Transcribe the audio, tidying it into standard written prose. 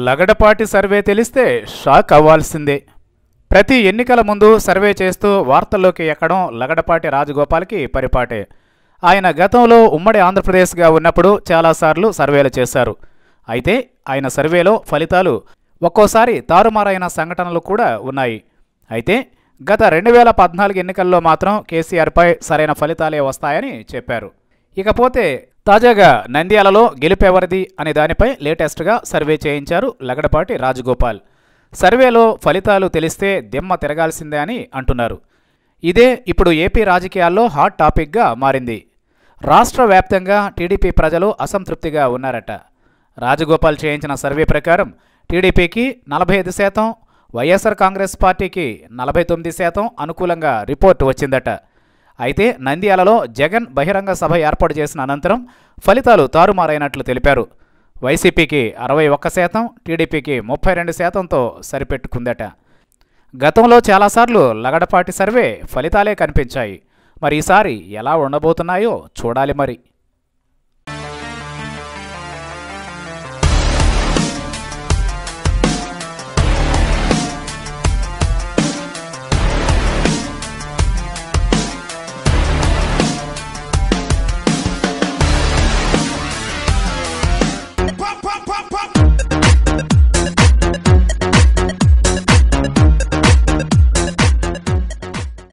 Lagadapati survey తెలిస్తే shock అవ్వాల్సిందే. ప్రతి ఎన్నికల ముందు సర్వే చేస్తూ వార్తల్లోకి ఎక్కడం లగడపాటి రాజగోపాల్కి పరిపాటే. ఆయన గతంలో ఉమ్మడి ఆంధ్రప్రదేశ్గా ఉన్నప్పుడు చాలాసార్లు సర్వేలు చేశారు. అయితే ఆయన సర్వేలో ఫలితాలు ఒక్కోసారి తారుమారైన సంఘటనలు కూడా ఉన్నాయి. అయితే గత 2014 ఎన్నికల్లో మాత్రం కేసీఆర్పై సరైన ఫలితాలే వస్తాయని చెప్పారు. ఇకపోతే తాజాగా నంద్యాలలో గెలుపెవరిది అనే దానిపై లేటెస్ట్గా సర్వే చేయించారు లగడపాటి రాజగోపాల్. సర్వేలో ఫలితాలు తెలిస్తే దిమ్మ తిరగాల్సిందే అని అంటున్నారు. ఇదే ఇప్పుడు ఏపీ రాజకీయాల్లో హాట్ టాపిక్గా మారింది. రాష్ట్ర వ్యాప్తంగా టీడీపీ ప్రజలు అసంతృప్తిగా ఉన్నారట. రాజగోపాల్ చేయించిన సర్వే ప్రకారం టీడీపీకి 45%, వైఎస్ఆర్ కాంగ్రెస్ పార్టీకి 49% అనుకూలంగా రిపోర్టు వచ్చిందట. అయితే నంద్యాలలో జగన్ బహిరంగ సభ ఏర్పాటు చేసిన అనంతరం ఫలితాలు తారుమారైనట్లు తెలిపారు. వైసీపీకి 61%, టీడీపీకి 32%తో సరిపెట్టుకుందట. గతంలో చాలాసార్లు లగడపాటి సర్వే ఫలితాలే కనిపించాయి. మరి ఈసారి ఎలా ఉండబోతున్నాయో చూడాలి మరి.